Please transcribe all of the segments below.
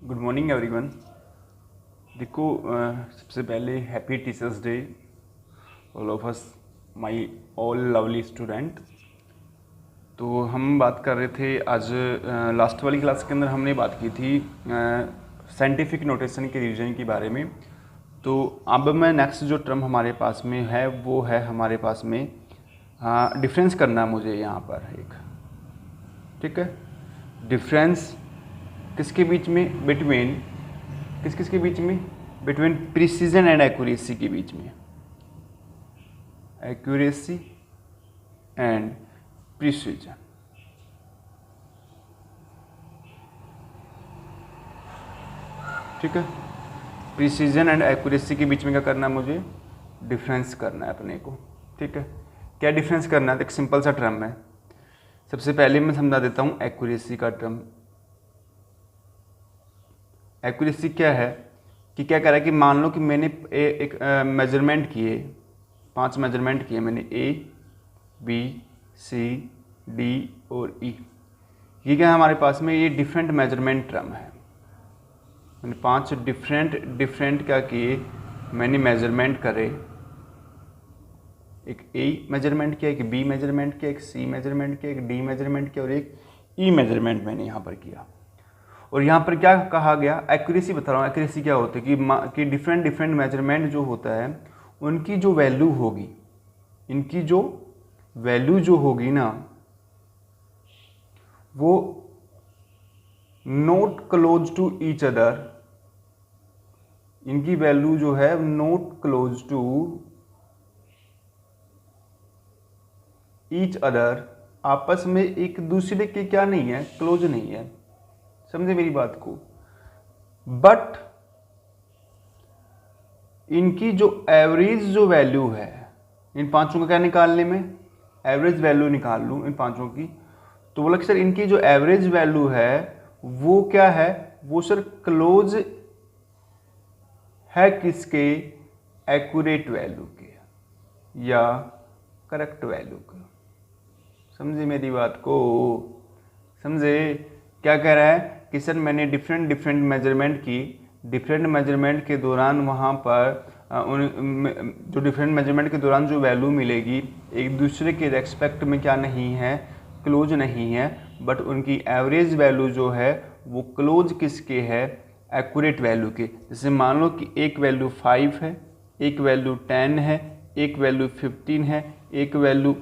Good morning everyone. देखो सबसे पहले happy teachers day all of us my all lovely student. तो हम बात कर रहे थे आज लास्ट वाली क्लास के अंदर हमने बात की थी साइंटिफिक नोटेशन के रिवीजन के बारे में। तो अब मैं नेक्स्ट जो टर्म हमारे पास में है वो है हमारे पास में डिफरेंस करना मुझे यहाँ पर एक, ठीक है। डिफरेंस किसके बीच में, बिटवीन किसके बीच में, बिटवीन प्रिसीजन एंड एक्यूरेसी के बीच में, एक्यूरेसी एंड प्रिसीजन। ठीक है, प्रिसीजन एंड एक्यूरेसी के बीच में क्या करना है मुझे, डिफरेंस करना है अपने को। ठीक है, क्या डिफरेंस करना है, एक सिंपल सा टर्म है। सबसे पहले मैं समझा देता हूँ एक्यूरेसी का टर्म। एक्यूरेसी क्या है कि क्या कह रहा है कि मान लो कि मैंने एक मेजरमेंट किए, 5 मेजरमेंट किए मैंने, ए बी सी डी और ई। ये क्या है हमारे पास में, ये डिफरेंट मेजरमेंट टर्म है। मैंने 5 डिफरेंट क्या किए, मैंने मेजरमेंट करे। एक ए मेजरमेंट किया, एक बी मेजरमेंट किया, एक सी मेजरमेंट किया, एक डी मेजरमेंट किया और एक ई मेजरमेंट मैंने यहाँ पर किया। और यहाँ पर क्या कहा गया, एक्यूरेसी बता रहा हूँ। एक्यूरेसी क्या होता है कि डिफरेंट मेजरमेंट जो होता है उनकी जो वैल्यू होगी, इनकी जो वैल्यू जो होगी ना, वो not close to each other. इनकी वैल्यू जो है not close to each other, आपस में एक दूसरे के क्या नहीं है, क्लोज नहीं है। समझे मेरी बात को। बट इनकी जो एवरेज जो वैल्यू है, इन पांचों का क्या निकालने में, एवरेज वैल्यू निकाल लूं इन पांचों की, तो बोला कि सर इनकी जो एवरेज वैल्यू है वो क्या है, वो सर क्लोज है किसके, एक्यूरेट वैल्यू के या करेक्ट वैल्यू के। समझे मेरी बात को, समझे। क्या कह रहा है कि सर मैंने डिफरेंट मेजरमेंट की, डिफरेंट मेजरमेंट के दौरान वहाँ पर जो डिफरेंट मेजरमेंट के दौरान जो वैल्यू मिलेगी एक दूसरे के रेस्पेक्ट में क्या नहीं है, क्लोज नहीं है। बट उनकी एवरेज वैल्यू जो है वो क्लोज किसके है, एक्यूरेट वैल्यू के। जैसे मान लो कि एक वैल्यू 5 है, एक वैल्यू 10 है, एक वैल्यू 15 है, एक वैल्यू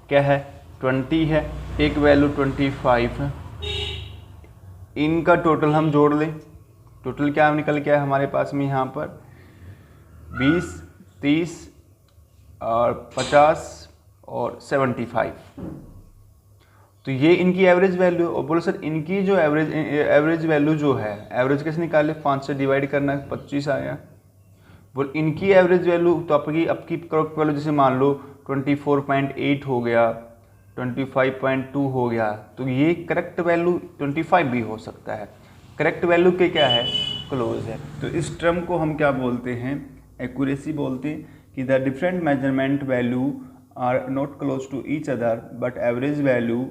क्या है 20 है, एक वैल्यू 25 है। इनका टोटल हम जोड़ लें, टोटल क्या निकल के आया हमारे पास में यहाँ पर 20, 30 और 50 और 75। तो ये इनकी एवरेज वैल्यू। और बोलो सर इनकी जो एवरेज वैल्यू जो है, एवरेज कैसे निकाले, 5 से डिवाइड करना है, 25 आया। बोल इनकी एवरेज वैल्यू तो आपकी करेक्ट वैल्यू जैसे मान लो 24.8 हो गया, 25.2 हो गया, तो ये करेक्ट वैल्यू 25 भी हो सकता है। करेक्ट वैल्यू के क्या है, क्लोज है। तो इस टर्म को हम क्या बोलते हैं, एक्यूरेसी बोलते हैं कि the different measurement value are not close to each other but average value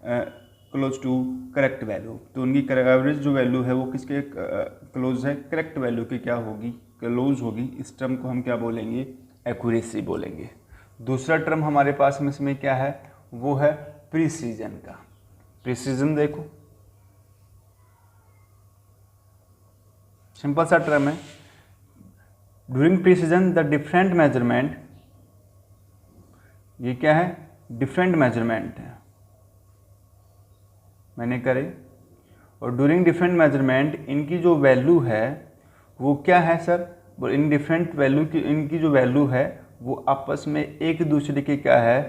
close to correct value. तो उनकी एवरेज जो वैल्यू है वो किसके क्लोज है, करेक्ट वैल्यू के क्या होगी, क्लोज होगी। इस टर्म को हम क्या बोलेंगे, एक्यूरेसी बोलेंगे। दूसरा टर्म हमारे पास में इसमें क्या है, वो है प्रिसीजन का। प्रिसीजन देखो सिंपल सा टर्म है। During precision the different measurement, ये क्या है, डिफरेंट मेजरमेंट है मैंने करे, और ड्यूरिंग डिफरेंट मेजरमेंट इनकी जो वैल्यू है वो क्या है सर, इन डिफरेंट वैल्यू की इनकी जो वैल्यू है वो आपस में एक दूसरे के क्या है,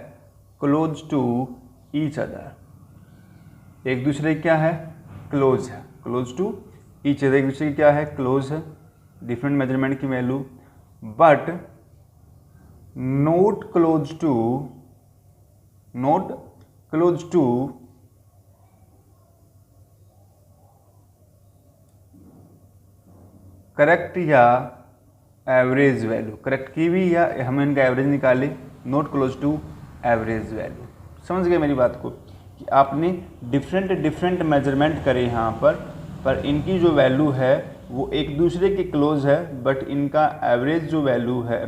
क्लोज टू ईच अदर। एक दूसरे क्या है, क्लोज है, क्लोज टू ईच अदर, एक दूसरे की क्या है, क्लोज है, डिफरेंट मेजरमेंट की value. But not close to correct या एवरेज वैल्यू, करेक्ट की भी या हम इनका एवरेज निकाले, not close to average value. समझ गए मेरी बात को कि आपने डिफरेंट मेजरमेंट करे यहाँ पर पर इनकी जो वैल्यू है वो एक दूसरे के क्लोज है, बट इनका एवरेज जो वैल्यू है,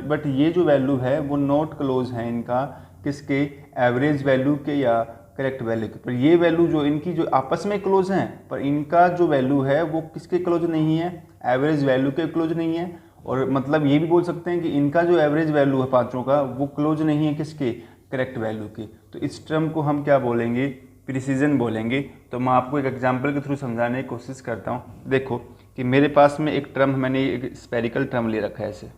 बट ये जो वैल्यू है वो नॉट क्लोज है इनका किसके, एवरेज वैल्यू के या करेक्ट वैल्यू के। पर ये वैल्यू जो इनकी जो आपस में क्लोज हैं, पर इनका जो वैल्यू है वो किसके क्लोज नहीं है, एवरेज वैल्यू के क्लोज नहीं है। और मतलब ये भी बोल सकते हैं कि इनका जो एवरेज वैल्यू है पांचों का वो क्लोज नहीं है किसके, करेक्ट वैल्यू के। तो इस टर्म को हम क्या बोलेंगे, प्रिसीजन बोलेंगे। तो मैं आपको एक एग्जांपल के थ्रू समझाने की कोशिश करता हूँ। देखो कि मेरे पास में एक टर्म, मैंने एक स्पेरिकल टर्म ले रखा है ऐसे,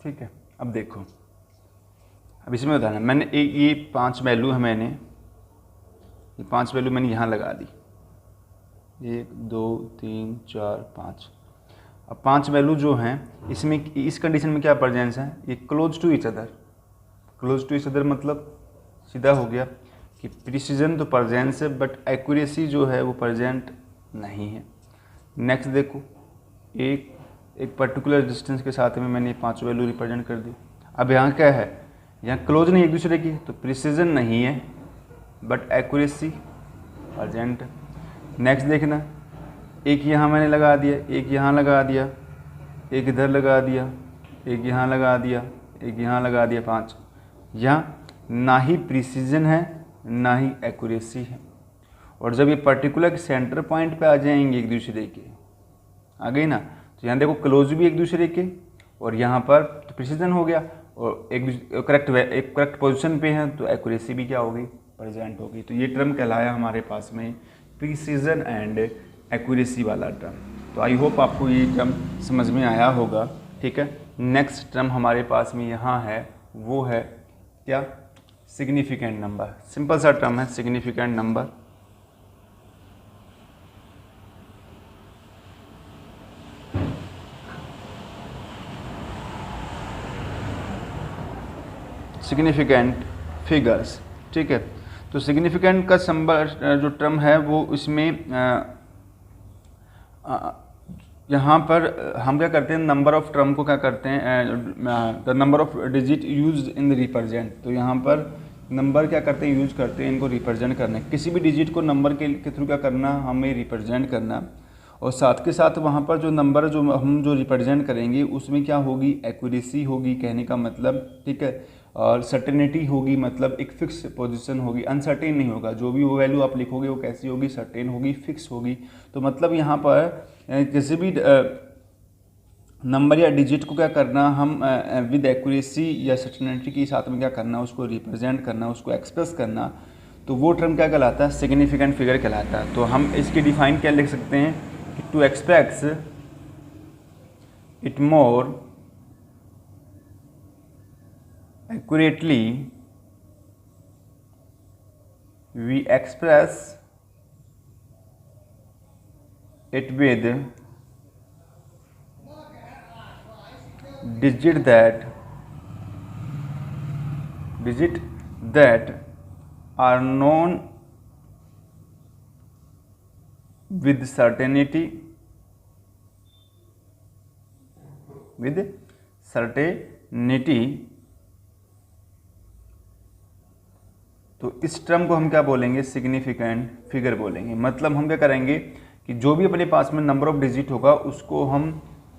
ठीक है। अब देखो, अब इसमें बताना, मैंने एक ये 5 वैल्यू है, मैंने ये 5 वैल्यू मैंने यहाँ लगा दी, 1 2 3 4 5। अब 5 वैल्यू जो हैं इसमें, इस कंडीशन में क्या प्रेजेंस है, ये close to each other. Close to each other मतलब सीधा हो गया कि प्रिसीजन तो प्रेजेंस है, बट एक्यूरेसी जो है वो प्रेजेंट नहीं है। नेक्स्ट देखो, एक पर्टिकुलर डिस्टेंस के साथ में मैंने 5 वैल्यू रिप्रेजेंट कर दी। अब यहाँ क्या है, यहाँ क्लोज नहीं एक दूसरे की, तो प्रिसीजन नहीं है बट एक्यूरेसी प्रेजेंट। नेक्स्ट देखना, एक यहाँ मैंने लगा दिया, एक यहाँ लगा दिया, एक इधर लगा दिया, एक यहाँ लगा दिया, एक यहाँ लगा दिया, 5। यहाँ ना ही प्रिसीजन है ना ही एक्यूरेसी है। और जब ये पर्टिकुलर सेंटर पॉइंट पे आ जाएंगे एक दूसरे के, आ गई ना, तो यहाँ देखो क्लोज भी एक दूसरे के, और यहाँ पर तो प्रिसीजन हो गया, और एक करेक्ट पोजीशन पे है, तो एक्यूरेसी भी क्या होगी, प्रेजेंट होगी। तो ये टर्म कहलाया हमारे पास में प्रिसीजन एंड एक्यूरेसी वाला टर्म। तो आई होप आपको ये टर्म समझ में आया होगा। ठीक है, नेक्स्ट टर्म हमारे पास में यहाँ है, वो है क्या, सिग्निफिकेंट नंबर। सिंपल सा टर्म है सिग्निफिकेंट नंबर। सिग्निफिकेंट फिगर्स, ठीक है। तो सिग्निफिकेंट का संबल जो टर्म है वो इसमें यहाँ पर हम क्या करते हैं, नंबर ऑफ टर्म को क्या करते हैं, the number of digit used in the represent. तो यहाँ पर नंबर क्या करते हैं, यूज करते हैं इनको रिप्रेजेंट करने। किसी भी डिजिट को नंबर के थ्रू क्या करना, हमें रिप्रेजेंट करना। और साथ के साथ वहाँ पर जो नंबर जो हम जो रिप्रेजेंट करेंगे उसमें क्या होगी, एक्यूरेसी होगी, कहने का मतलब, ठीक है। और सर्टेनिटी होगी, मतलब एक फिक्स पोजीशन होगी, अनसर्टेन नहीं होगा। जो भी वो वैल्यू आप लिखोगे वो कैसी होगी, सर्टेन होगी, फिक्स होगी। तो मतलब यहाँ पर किसी भी नंबर या डिजिट को क्या करना, हम विद एक्यूरेसी या सर्टेनिटी के साथ में क्या करना, उसको रिप्रेजेंट करना, उसको एक्सप्रेस करना। तो वो टर्म क्या कहलाता है, सिग्निफिकेंट फिगर कहलाता है। तो हम इसकी डिफाइन क्या लिख सकते हैं कि to express it more accurately we express it with digit that are known with certainty तो इस टर्म को हम क्या बोलेंगे, सिग्निफिकेंट फिगर बोलेंगे। मतलब हम क्या करेंगे कि जो भी अपने पास में नंबर ऑफ डिजिट होगा उसको हम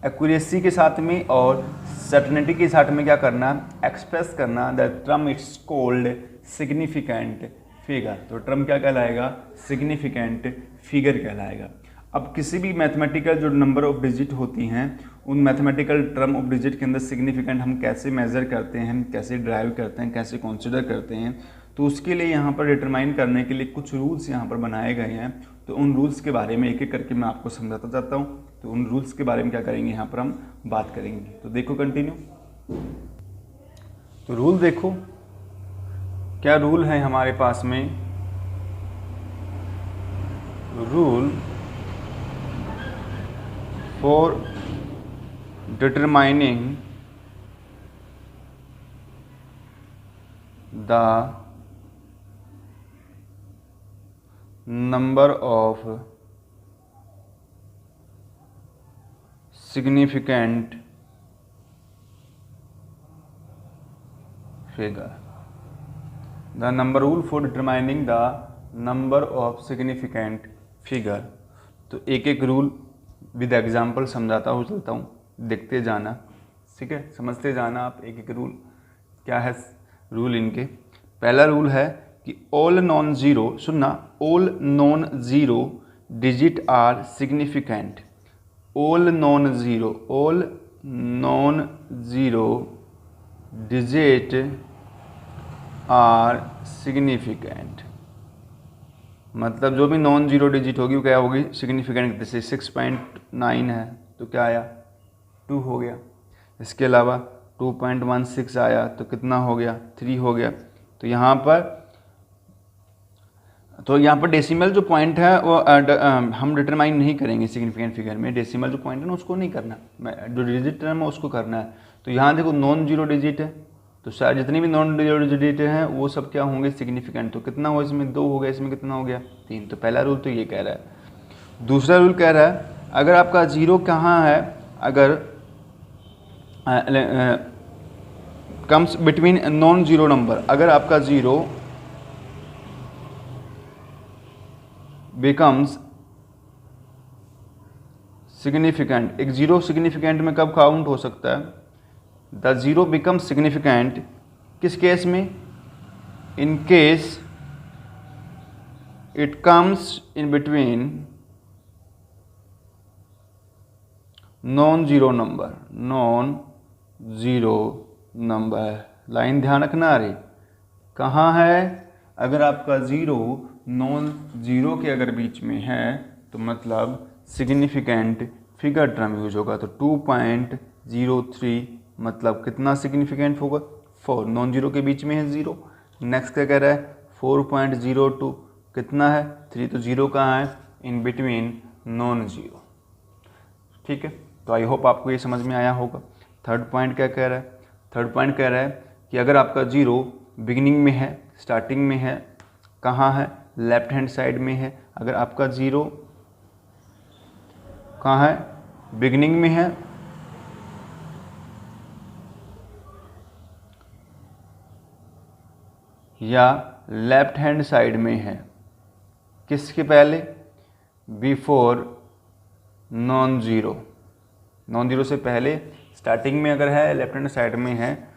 एक्यूरेसी के साथ में और सर्टेनिटी के साथ में क्या करना, एक्सप्रेस करना। The term it's cold significant figure. तो टर्म क्या कहलाएगा, सिग्निफिकेंट फिगर कहलाएगा। अब किसी भी मैथमेटिकल जो नंबर ऑफ डिजिट होती हैं उन मैथमेटिकल टर्म ऑफ डिजिट के अंदर सिग्निफिकेंट हम कैसे मेज़र करते हैं, कैसे ड्राइव करते हैं, कैसे कंसीडर करते हैं, तो उसके लिए यहाँ पर डिटरमाइन करने के लिए कुछ रूल्स यहाँ पर बनाए गए हैं। तो उन रूल्स के बारे में एक एक करके मैं आपको समझाता जाता हूँ। तो उन रूल्स के बारे में क्या करेंगे, यहाँ पर हम बात करेंगे। तो देखो कंटिन्यू। तो रूल देखो क्या रूल है हमारे पास में। Rule for determining the number of significant figure. The number rule for determining the number of significant figure. तो एक एक रूल विद एग्जाम्पल समझाता हूँ, चलता हूँ, देखते जाना, ठीक है, समझते जाना आप एक एक रूल। क्या है रूल इनके? पहला रूल है कि ऑल नॉन ज़ीरो, सुनना, all non zero digit are significant. all non-zero digit are significant। मतलब जो भी नॉन जीरो डिजिट होगी वो क्या होगी? सिग्निफिकेंट। जैसे 6.9 है तो क्या आया? 2 हो गया। इसके अलावा 2.16 आया तो कितना हो गया? 3 हो गया। तो यहाँ पर डेसिमल जो पॉइंट है वो हम डिटरमाइन नहीं करेंगे सिग्निफिकेंट फिगर में। डेसिमल जो पॉइंट है ना उसको नहीं करना, जो डिजिट टर्म है उसको करना है। तो यहाँ देखो नॉन जीरो डिजिट है, तो शायद जितनी भी नॉन जीरो डिजिट हैं वो सब क्या होंगे? सिग्निफिकेंट। तो कितना हुआ इसमें? 2 हो गया। इसमें कितना हो गया? 3। तो पहला रूल तो ये कह रहा है। दूसरा रूल कह रहा है अगर आपका जीरो कहाँ है, अगर comes between non zero number, अगर आपका जीरो बिकम्स सिग्निफिकेंट। एक जीरो सिग्निफिकेंट में कब काउंट हो सकता है? द जीरो बिकम्स सिग्निफिकेंट किस केस में? In case it comes in between non zero number. Non zero number, line ध्यान रखना। अरे कहाँ है? अगर आपका जीरो नॉन जीरो के अगर बीच में है तो मतलब सिग्निफिकेंट फिगर टर्म यूज होगा। तो 2.03 मतलब कितना सिग्निफिकेंट होगा? 4। नॉन जीरो के बीच में है जीरो। नेक्स्ट क्या कह रहा है? 4.02 कितना है? 3। तो जीरो कहाँ है? In between non zero. ठीक है, तो आई होप आपको ये समझ में आया होगा। थर्ड पॉइंट क्या कह रहा है? थर्ड पॉइंट कह रहा है कि अगर आपका जीरो बिगिनिंग में है, स्टार्टिंग में है, कहाँ है? लेफ्ट हैंड साइड में है। अगर आपका जीरो कहाँ है? बिगिनिंग में है, या लेफ्ट हैंड साइड में है, किसके पहले? Before non zero. Non zero से पहले स्टार्टिंग में अगर है, लेफ्ट हैंड साइड में है,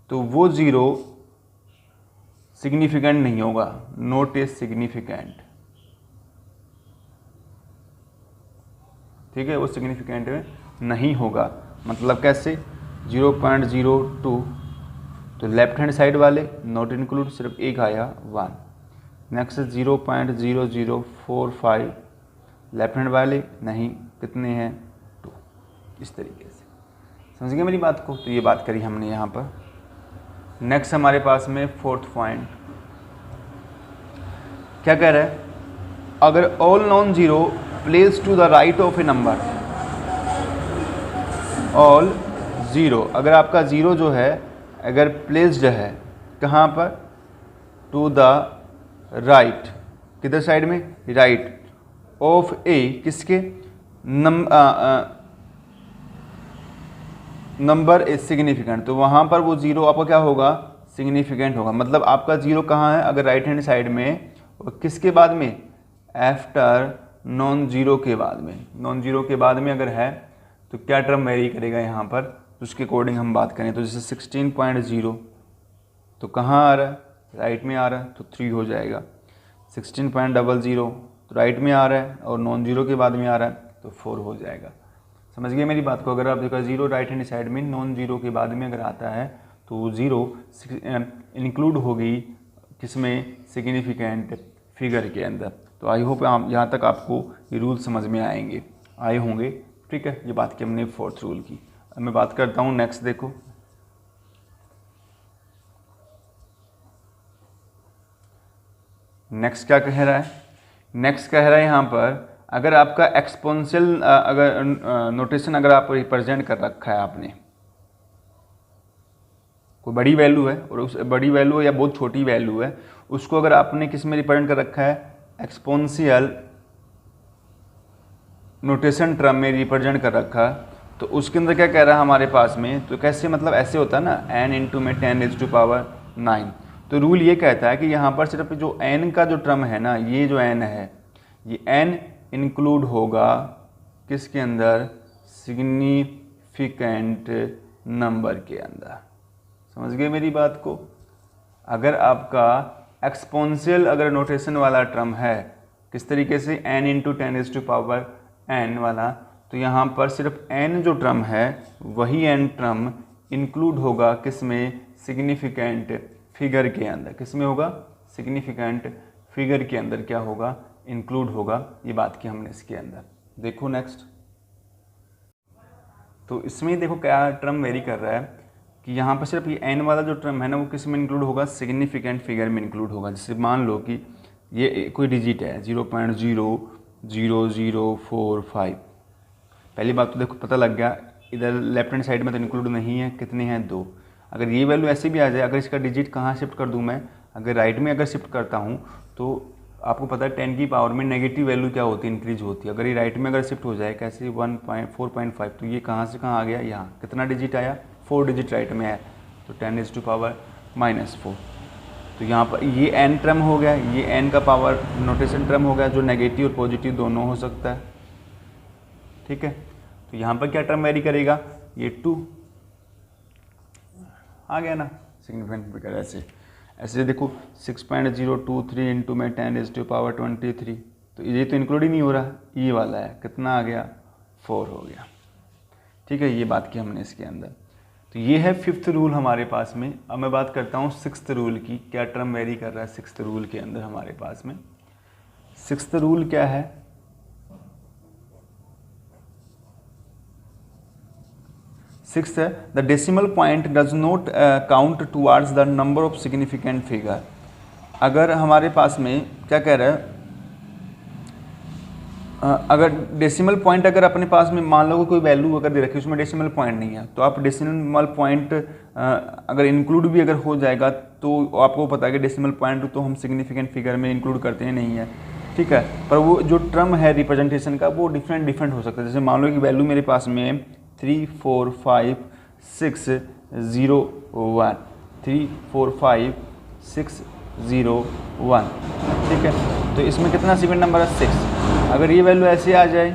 तो वो जीरो सिग्निफिकेंट नहीं होगा। Not is significant. ठीक है, वो सिग्निफिकेंट नहीं होगा। मतलब कैसे? 0.02 तो लेफ्ट हैंड साइड वाले नॉट इंक्लूड, सिर्फ एक आया 1। नेक्स्ट 0.0045 लेफ्ट हैंड वाले नहीं, कितने हैं? 2। इस तरीके से समझ गए मेरी बात को? तो ये बात करी हमने यहाँ पर। नेक्स्ट हमारे पास में फोर्थ पॉइंट क्या कह रहा है? अगर all non zero place to the right of a number, all zero, अगर आपका ज़ीरो जो है अगर प्लेस्ड है कहाँ पर? To the right. किधर साइड में? राइट ऑफ ए, किसके? Number is significant. तो वहाँ पर वो ज़ीरो आपका क्या होगा? सिग्निफिकेंट होगा। मतलब आपका ज़ीरो कहाँ है? अगर राइट हैंड साइड में, और किसके बाद में? आफ्टर नॉन जीरो के बाद में। नॉन जीरो के बाद में अगर है तो क्या टर्म वेरी करेगा यहाँ पर, तो उसके अकॉर्डिंग हम बात करें। तो जैसे 16.0 तो कहाँ आ रहा है? राइट में आ रहा है तो 3 हो जाएगा। 16.00 तो राइट में आ रहा है और नॉन जीरो के बाद में आ रहा है तो 4 हो जाएगा। समझ गए मेरी बात को? अगर आप देखा जीरो राइट हैंड साइड में, नॉन जीरो के बाद में अगर आता है तो ज़ीरो इंक्लूड होगी किसमें? सिग्निफिकेंट फिगर के अंदर। तो आई होप यहाँ तक आपको ये रूल समझ में आए होंगे। ठीक है, ये बात की हमने फोर्थ रूल की। अब मैं बात करता हूँ नेक्स्ट। देखो नेक्स्ट क्या कह रहा है, नेक्स्ट कह रहा है यहाँ पर अगर आपका एक्सपोनेंशियल अगर नोटेशन अगर आप रिप्रेजेंट कर रखा है आपने, कोई बड़ी वैल्यू है और उस बड़ी वैल्यू है या बहुत छोटी वैल्यू है, उसको अगर आपने किस में रिप्रेजेंट कर रखा है, एक्सपोनेंशियल नोटेशन टर्म में रिप्रेजेंट कर रखा, तो उसके अंदर क्या कह रहा है हमारे पास में, तो कैसे मतलब ऐसे होता है ना n इंटू में 10⁻⁹ तो रूल ये कहता है कि यहाँ पर सिर्फ जो n का जो टर्म है ना, ये जो n है, ये n इंक्लूड होगा किसके अंदर, सिग्निफिकेंट नंबर के अंदर। समझ गए मेरी बात को। अगर आपका एक्सपोनेंशियल अगर नोटेशन वाला टर्म है किस तरीके से n इंटू 10⁻n वाला, तो यहाँ पर सिर्फ n जो टर्म है वही n टर्म इंक्लूड होगा किस में, सिग्निफिकेंट फिगर के अंदर। किस में होगा, सिग्निफिकेंट फिगर के अंदर क्या होगा, इंक्लूड होगा। ये बात की हमने इसके अंदर। देखो नेक्स्ट, तो इसमें देखो क्या टर्म वेरी कर रहा है कि यहाँ पर सिर्फ ये n वाला जो टर्म है ना वो किस में इंक्लूड होगा, सिग्निफिकेंट फिगर में इंक्लूड होगा। जैसे मान लो कि ये कोई डिजिट है 0.00045। पहली बात तो देखो पता लग गया, इधर लेफ्ट हैंड साइड में तो इंक्लूड नहीं है, कितने हैं 2। अगर ये वैल्यू ऐसे भी आ जाए, अगर इसका डिजिट कहाँ शिफ्ट कर दूँ मैं, अगर राइट में अगर शिफ्ट करता हूँ तो आपको पता है 10 की पावर में नेगेटिव वैल्यू क्या होती है, इंक्रीज होती है। अगर ये राइट में अगर शिफ्ट हो जाए कैसे 4.5, तो ये कहाँ से कहाँ आ गया, यहाँ कितना डिजिट आया, 4 डिजिट राइट में है, तो 10⁻⁻4। तो यहाँ पर ये n टर्म हो गया, ये n का पावर नोटेशन टर्म हो गया जो नेगेटिव और पॉजिटिव दोनों हो सकता है। ठीक है, तो यहाँ पर क्या टर्म वेरी करेगा, ये 2 आ गया ना, सिग्निफिकेंट फिगर। ऐसे देखो 6.023 इंटू में 10⁻23, तो ये तो इंक्लूड ही नहीं हो रहा, ये वाला है, कितना आ गया, 4 हो गया। ठीक है, ये बात की हमने इसके अंदर। तो ये है 5th रूल हमारे पास में। अब मैं बात करता हूँ 6th रूल की, क्या टर्म वेरी कर रहा है 6th रूल के अंदर हमारे पास में। 6th रूल क्या है, 6th है the decimal point does not count towards the number of significant figure. अगर हमारे पास में क्या कह रहा है, अगर डेसिमल पॉइंट अगर अपने पास में मान लो कोई वैल्यू अगर दे रखी है उसमें डेसिमल पॉइंट नहीं है, तो आप डेसिमल पॉइंट अगर इंक्लूड भी अगर हो जाएगा तो आपको पता है कि डेसिमल पॉइंट तो हम सिग्निफिकेंट फिगर में इंक्लूड करते हैं नहीं है। ठीक है, पर वो जो टर्म है रिप्रेजेंटेशन का वो डिफरेंट हो सकता है। जैसे मान लो कि वैल्यू मेरे पास में 345,601 345,601। ठीक है, तो इसमें कितना सीक्वेंट नंबर है 6। अगर ये वैल्यू ऐसे आ जाए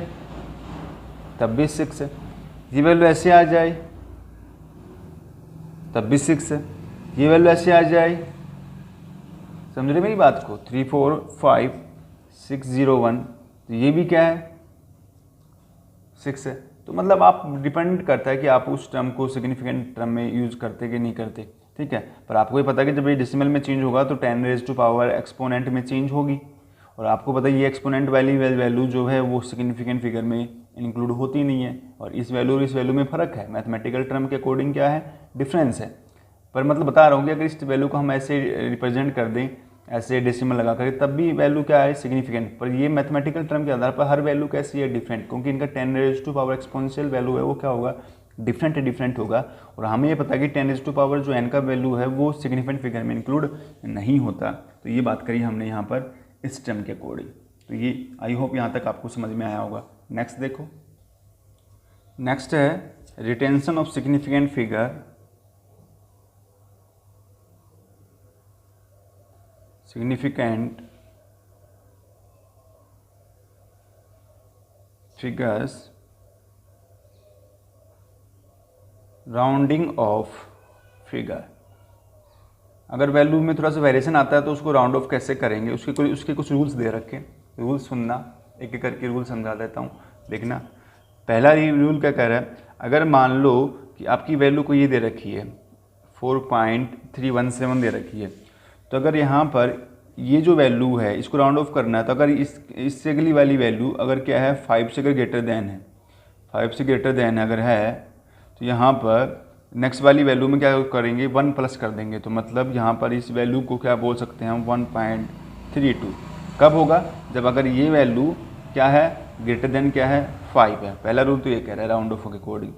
तब भी 6 है, ये वैल्यू ऐसे आ जाए तब भी 6 है, ये वैल्यू ऐसे आ जाए, समझ रहे मेरी बात को, 345,601, तो ये भी क्या है 6 है। तो मतलब आप डिपेंड करता है कि आप उस टर्म को सिग्निफिकेंट टर्म में यूज़ करते कि नहीं करते। ठीक है, पर आपको ये पता है कि जब ये डेसिमल में चेंज होगा तो 10⁻⁴ एक्सपोनेंट में चेंज होगी, और आपको पता है ये एक्सपोनेंट वाली वैल्यू जो है वो सिग्निफिकेंट फिगर में इंक्लूड होती नहीं है, और इस वैल्यू और इस वैल्यू में फ़र्क है, मैथमेटिकल टर्म के अकॉर्डिंग क्या है, डिफरेंस है। पर मतलब बता रहा हूँ कि अगर इस वैल्यू को हम ऐसे रिप्रेजेंट कर दें, ऐसे डेसिमल लगा कर, तब भी वैल्यू क्या है सिग्निफिकेंट। पर ये मैथमेटिकल टर्म के आधार पर हर वैल्यू कैसी है, डिफरेंट, क्योंकि इनका 10⁻⁴ एक्सपोनेंशियल वैल्यू है वो क्या होगा, डिफरेंट होगा। और हमें ये पता है कि 10⁻⁴ जो n का वैल्यू है वो सिग्निफिकेंट फिगर में इंक्लूड नहीं होता। तो ये बात करी हमने यहाँ पर इस टर्म के अकॉर्डिंग। तो ये आई होप यहाँ तक आपको समझ में आया होगा। नेक्स्ट देखो, नेक्स्ट है retention of significant figure, significant figures rounding off figure. अगर वैल्यू में थोड़ा सा वेरिएशन आता है तो उसको राउंड ऑफ कैसे करेंगे, उसके कुछ रूल्स दे रखे। रूल्स सुनना, एक एक करके रूल समझा देता हूँ, देखना। पहला रूल क्या कह रहा है, अगर मान लो कि आपकी वैल्यू को ये दे रखी है 4.317 दे रखी है, तो अगर यहाँ पर ये जो वैल्यू है इसको राउंड ऑफ करना है, तो अगर इससे अगली वाली वैल्यू अगर क्या है 5 से अगर ग्रेटर देन है, 5 से ग्रेटर देन अगर है, तो यहाँ पर नेक्स्ट वाली वैल्यू में क्या करेंगे 1 प्लस कर देंगे। तो मतलब यहाँ पर इस वैल्यू को क्या बोल सकते हैं हम 1.3 32। कब होगा? जब अगर ये वैल्यू क्या है, ग्रेटर देन क्या है, 5 है। पहला रूल तो ये कह रहा है राउंड ऑफ के अकॉर्डिंग।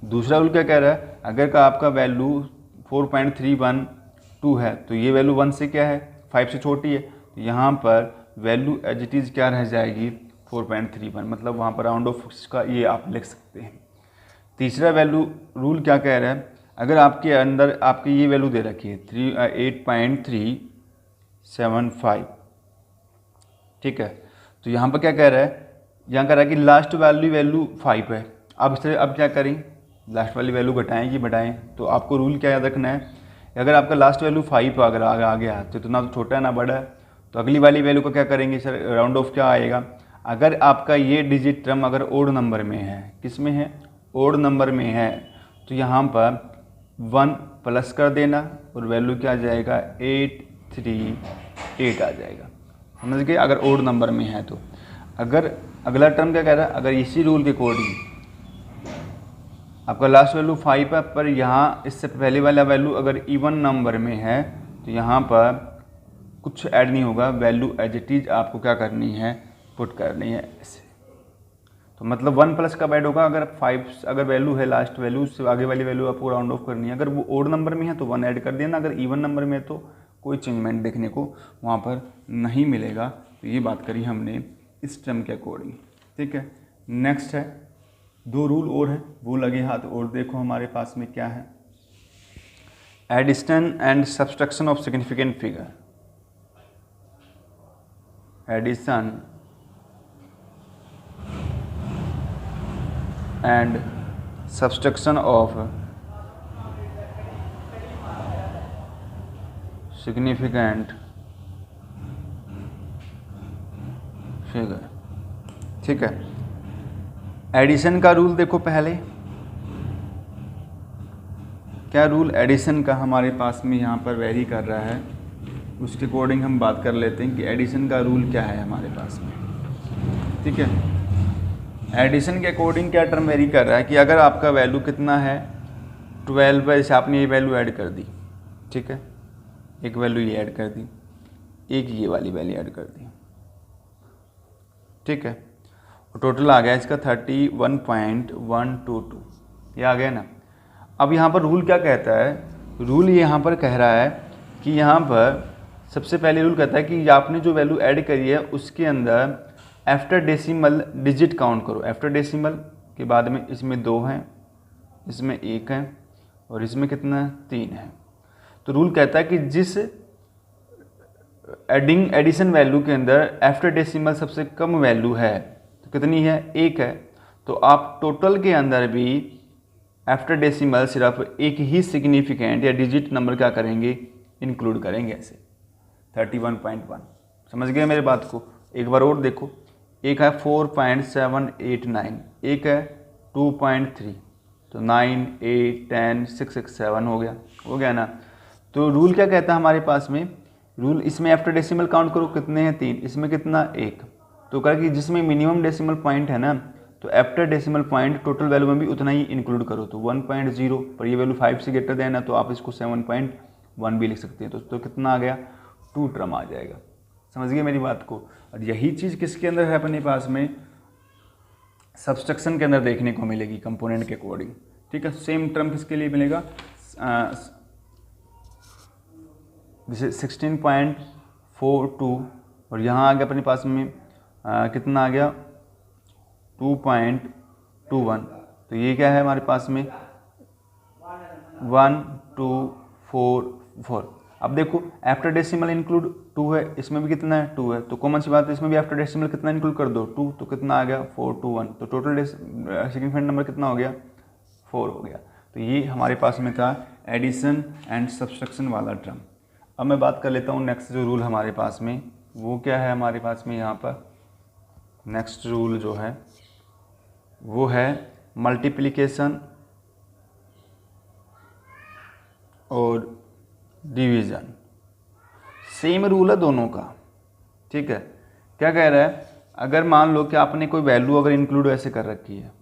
दूसरा रूल क्या कह रहा है, अगर का आपका वैल्यू 4.312 है तो ये वैल्यू 1 से क्या है, 5 से छोटी है, तो यहाँ पर वैल्यू एज इट इज़ क्या रह जाएगी, 4.31, मतलब वहाँ पर राउंड ऑफ का ये आप लिख सकते हैं। तीसरा वैल्यू रूल क्या कह रहा है, अगर आपके अंदर आपकी ये वैल्यू दे रखी है 8.375, ठीक है, तो यहाँ पर क्या कह रहा है, यहाँ कह रहा है कि लास्ट वैल्यू 5 है। अब इससे अब क्या करें, लास्ट वाली वैल्यू घटाएं कि बढ़ाएं, तो आपको रूल क्या याद रखना है, अगर आपका लास्ट वैल्यू 5 अगर आ गया तो इतना तो छोटा है ना बड़ा है, तो अगली वाली वैल्यू को क्या करेंगे सर, राउंड ऑफ क्या आएगा। अगर आपका ये डिजिट टर्म अगर ओड नंबर में है, किस में है, ओड नंबर में है, तो यहाँ पर 1 प्लस कर देना और वैल्यू क्या आ जाएगा, 838 आ जाएगा। समझ गए, अगर ओड नंबर में है तो। अगर अगला टर्म क्या कह रहा है, अगर इसी रूल के अकॉर्डिंग आपका लास्ट वैल्यू 5 है, पर यहाँ इससे पहले वाला वैल्यू अगर इवन नंबर में है तो यहाँ पर कुछ ऐड नहीं होगा, वैल्यू एज इट इज आपको क्या करनी है, पुट करनी है ऐसे। तो मतलब 1 प्लस कब ऐड होगा, अगर 5 अगर वैल्यू है लास्ट वैल्यू, उससे आगे वाली वैल्यू आपको राउंड ऑफ करनी है। अगर वो ओड नंबर में है तो 1 ऐड कर देना, अगर इवन नंबर में है तो कोई चेंजमेंट देखने को वहाँ पर नहीं मिलेगा। तो ये बात करी हमने इस टर्म के अकॉर्डिंग, ठीक है। नेक्स्ट है, 2 रूल और है, वो लगे हाथ और देखो हमारे पास में क्या है, addition and subtraction of significant figure. Addition and subtraction of significant figure, ठीक है। एडिशन का रूल देखो पहले, क्या रूल एडिशन का हमारे पास में यहाँ पर वेरी कर रहा है, उसके अकॉर्डिंग हम बात कर लेते हैं कि एडिशन का रूल क्या है हमारे पास में, ठीक है। एडिशन के अकॉर्डिंग क्या टर्म वेरी कर रहा है कि अगर आपका वैल्यू कितना है 12 है, जैसे आपने ये वैल्यू ऐड कर दी, ठीक है, एक वैल्यू ये ऐड कर दी, एक ये वाली वैल्यू ऐड कर दी, ठीक है, और टोटल आ गया इसका 31.122, ये आ गया ना। अब यहाँ पर रूल क्या कहता है, रूल यहाँ पर कह रहा है कि यहाँ पर सबसे पहले रूल कहता है कि आपने जो वैल्यू ऐड करी है उसके अंदर आफ्टर डेसिमल डिजिट काउंट करो। आफ्टर डेसिमल के बाद में इसमें 2 हैं, इसमें 1 है और इसमें कितना 3 है। तो रूल कहता है कि जिस एडिशन वैल्यू के अंदर आफ्टर डेसिमल सबसे कम वैल्यू है तो कितनी है, 1 है, तो आप टोटल के अंदर भी आफ्टर डेसिमल सिर्फ एक ही सिग्निफिकेंट या डिजिट नंबर क्या करेंगे, इंक्लूड करेंगे, ऐसे 31.1। समझ गए मेरे बात को, एक बार और देखो, एक है 4.789, एक है 2.3, तो 9, 8, 10, 6, 6, 7 हो गया ना। तो रूल क्या कहता है हमारे पास में, रूल इसमें आफ्टर डेसिमल काउंट करो, कितने हैं 3, इसमें कितना 1, तो कहा कि जिसमें मिनिमम डेसिमल पॉइंट है ना, तो after decimal point total value में भी उतना ही इंक्लूड करो। तो 1.0 पर ये वैल्यू 5 से ग्रेटर देन है तो आप इसको 7.1 भी लिख सकते हैं। तो कितना आ गया, 2 टर्म आ जाएगा। समझ गए मेरी बात को। और यही चीज़ किसके अंदर है अपने पास में, सब्सट्रैक्शन के अंदर देखने को मिलेगी कंपोनेंट के अकॉर्डिंग, ठीक है। सेम टर्म किसके लिए मिलेगा, जैसे 16.42 और यहाँ आ गया अपने पास में कितना आ गया 2.21, तो ये क्या है हमारे पास में 1244। अब देखो आफ्टर डेसिमल इंक्लूड 2 है, इसमें भी कितना है 2 है, तो कॉमन सी बात है, इसमें भी आफ्टर डेसिमल कितना इंक्लूड कर दो 2, तो कितना आ गया 421, तो टोटल सिग्निफिकेंट नंबर कितना हो गया 4 हो गया। तो ये हमारे पास में था एडिशन एंड सब्सट्रैक्शन वाला टर्म। अब मैं बात कर लेता हूँ नेक्स्ट जो रूल हमारे पास में वो क्या है, हमारे पास में यहाँ पर नेक्स्ट रूल जो है वो है मल्टीप्लिकेशन और डिवीज़न। सेम रूल है दोनों का, ठीक है। क्या कह रहा है, अगर मान लो कि आपने कोई वैल्यू अगर इंक्लूड ऐसे कर रखी है,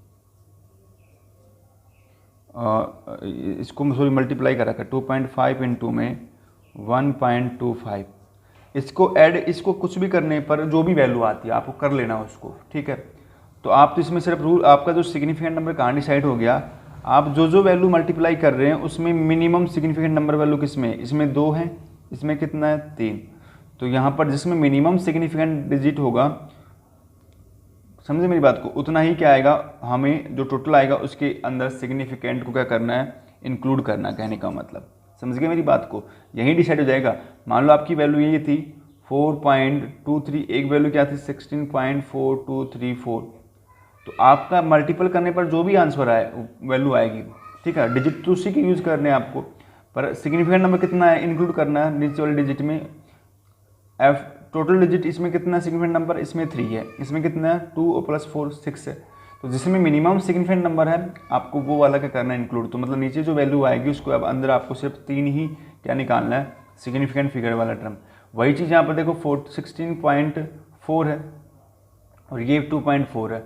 इसको सॉरी मल्टीप्लाई कर रखा है 2.5 इंटू में 1.25, इसको ऐड, इसको कुछ भी करने पर जो भी वैल्यू आती है आपको कर लेना उसको, ठीक है। तो आप तो इसमें सिर्फ रूल, आपका जो सिग्निफिकेंट नंबर कहाँ डिसाइड हो गया, आप जो जो वैल्यू मल्टीप्लाई कर रहे हैं उसमें मिनिमम सिग्निफिकेंट नंबर वैल्यू किसमें, इसमें 2 है, इसमें कितना है 3। तो यहाँ पर जिसमें मिनिमम सिग्निफिकेंट डिजिट होगा, समझे मेरी बात को, उतना ही क्या आएगा, हमें जो टोटल आएगा उसके अंदर सिग्निफिकेंट को क्या करना है, इंक्लूड करना, कहने का मतलब समझ गए मेरी बात को, यही डिसाइड हो जाएगा। मान लो आपकी वैल्यू ये थी 4.23, एक वैल्यू क्या थी 16.4234, तो आपका मल्टीपल करने पर जो भी आंसर आए वैल्यू आएगी, ठीक है। डिजिट तो उसी के यूज़ करने हैं आपको, पर सिग्निफिकेंट नंबर कितना है इंक्लूड करना है नीचे वाले डिजिट में। एफ टोटल डिजिट इसमें कितना है सिग्निफिकेंट नंबर, इसमें 3 है, इसमें कितना है 2 और +4 6 है। तो जिसमें मिनिमम सिग्निफिकेंट नंबर है आपको वो वाला क्या करना है इंक्लूड। तो मतलब नीचे जो वैल्यू आएगी उसको अब अंदर आपको सिर्फ 3 ही क्या निकालना है, सिग्निफिकेंट फिगर वाला टर्म। वही चीज़ यहाँ पर देखो 16.4 है और ये 2.4 है,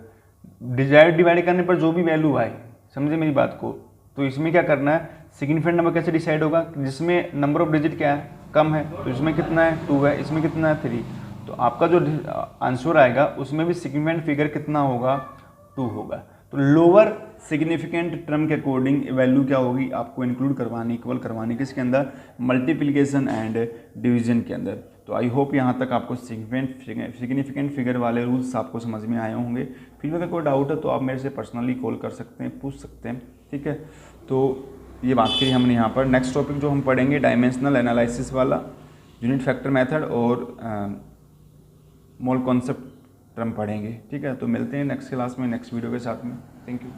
डिवाइड करने पर जो भी वैल्यू आए, समझे मेरी बात को। तो इसमें क्या करना है, सिग्निफिकेंट नंबर कैसे डिसाइड होगा, जिसमें नंबर ऑफ डिजिट क्या है कम है, तो इसमें कितना है 2 है, इसमें कितना है 3। तो आपका जो आंसर आएगा उसमें भी सिग्निफिकेंट फिगर कितना होगा 2 होगा। तो लोअर सिग्निफिकेंट टर्म के अकॉर्डिंग वैल्यू क्या होगी आपको इंक्लूड करवानी, इक्वल करवानी, किसके अंदर, मल्टीप्लिकेशन एंड डिवीजन के अंदर। तो आई होप यहाँ तक आपको सिग्निफिकेंट फिगर वाले रूल्स आपको समझ में आए होंगे। फिर अगर कोई डाउट है तो आप मेरे से पर्सनली कॉल कर सकते हैं, पूछ सकते हैं, ठीक है। तो ये बात करी हमने यहाँ पर। नेक्स्ट टॉपिक जो हम पढ़ेंगे डायमेंशनल एनालिसिस वाला, यूनिट फैक्टर मेथड और मोल कॉन्सेप्ट टर्म पढ़ेंगे, ठीक है। तो मिलते हैं नेक्स्ट क्लास में नेक्स्ट वीडियो के साथ में। Thank you.